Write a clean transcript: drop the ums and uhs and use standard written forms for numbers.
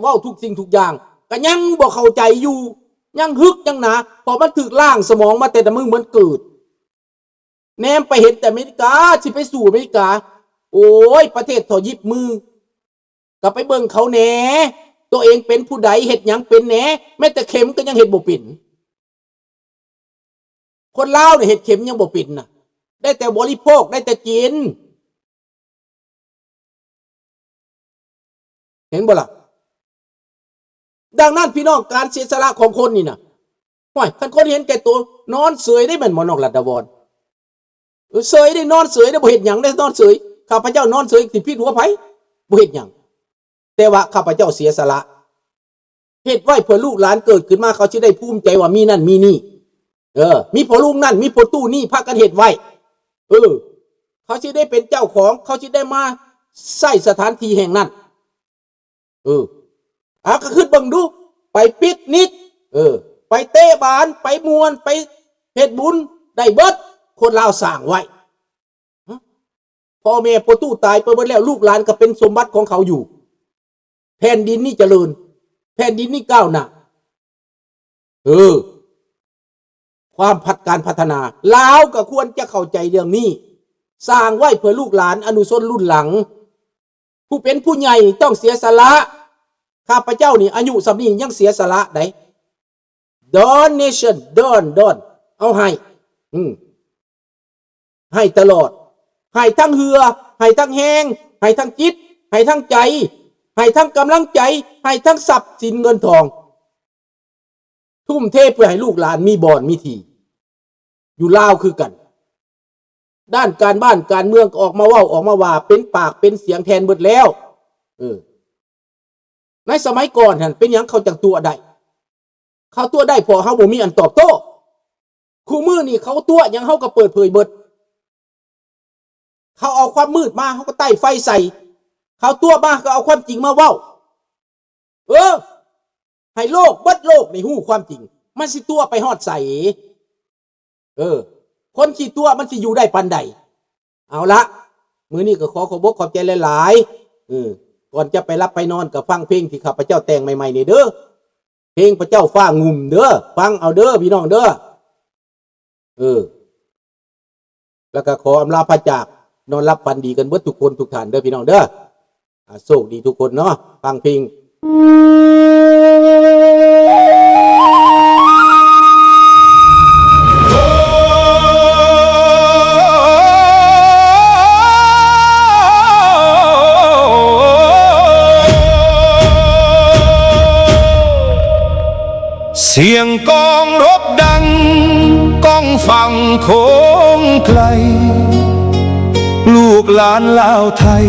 ว้าทุกสิ่งทุกอย่างก็ยังบ่เข้าใจอยู่ยังฮึกยังหนาพอมันถึกล่างสมองมาแต่มึงเหมือนเกิดแนมไปเห็นแต่อเมริกาสิไปสู่อเมริกาโอ้ยประเทศถอยิบมือก็ไปเบิ่งเขาแหน่ตัวเองเป็นผู้ใดเฮ็ดหยังเป็นแหน่แม้แต่เข็มก็ยังเฮ็ดบ่เป็นคนลาวเนี่ยเฮ็ดเข็มยังบ่เป็นน่ะได้แต่บริโภคได้แต่กินเห็นบ่ล่ะดังนั้นพี่น้องการเสียสละของคนนี่น่ะห้อยคันคนเห็นแก่ตัวนอนเสยได้เหมือนหมอนอกลัดดาวรเสยได้นอนเสยได้บ่เฮ็ดหยังได้นอนเสยข้าพเจ้านอนเสยสิผิดหัวไผบ่เฮ็ดหยังแต่ว่าข้าพเจ้าเสียสละเฮ็ดไว้เพื่อลูกหลานเกิดขึ้นมาเขาสิได้ภูมิใจว่ามีนั่นมีนี่มีพอลุงนั่นมีพอตู้นี่พากันเฮ็ดไว้เขาสิได้เป็นเจ้าของเขาสิได้มาใช้สถานที่แห่งนั้นก็ขึ้นบังดูไปปิกนิกไปเตะบานไปมวนไปเฮ็ดบุญได้เบิดคนลาวสร้างไว้พ่อแม่พอตู้ตายไปหมดแล้วลูกหลานก็เป็นสมบัติของเขาอยู่แผ่นดินนี่เจริญแผ่นดินนี่ก้าวหน้าความการพัฒนาลาวก็ควรจะเข้าใจเรื่องนี้สร้างไว้เพื่อลูกหลานอนุชนรุ่นหลังผู้เป็นผู้ใหญ่ต้องเสียสละข้าพเจ้านี่อายุสำนี้ยังเสียสละได้ donation ดอนเอาให้ตลอดให้ทั้งเหือให้ทั้งแห้งให้ทั้งจิตให้ทั้งใจให้ทั้งกำลังใจให้ทั้งทรัพย์สินเงินทองทุ่มเทเพื่อให้ลูกหลานมีบ่อนมีที่อยู่ลาวคือกันด้านการบ้านการเมืองออกมาเว้าออกมาว่าเป็นปากเป็นเสียงแทนเบิดแล้วในสมัยก่อนหั่นเป็นหยังเขาจังตัวได้เขาตัวได้พอเฮาบ่มีอันตอบโต้คู่มือนี่เขาตัวยังเฮาก็เปิดเผยเบิดเขาเอาความมืดมาเขาก็ใต้ไฟใส่เขาตัวมาก็เอาความจริงมาเว้าให้โลกเบิดโลกในหู้ความจริงมันสิตัวไปฮอดใส่คนขี้ตัวมันสิอยู่ได้ปานใดเอาละมื้อนี้ก็ขอบคุณขอบใจหลายๆก่อนจะไปรับไปนอนก็ฟังเพลงที่ข้าพเจ้าแต่งใหม่ๆนี่เด้อเพลงพระเจ้าฟ้างุ่มเด้อฟังเอาเด้อพี่น้องเด้อแล้วก็ขออำลาพระจากนอนรับฝันดีกันเบิดทุกคนทุกท่านเด้อพี่น้องเด้อโชคดีทุกคนเนาะฟังเพลงเสียงกองรบดังก้องฟังโค้งไกลลูกหลานลาวไทย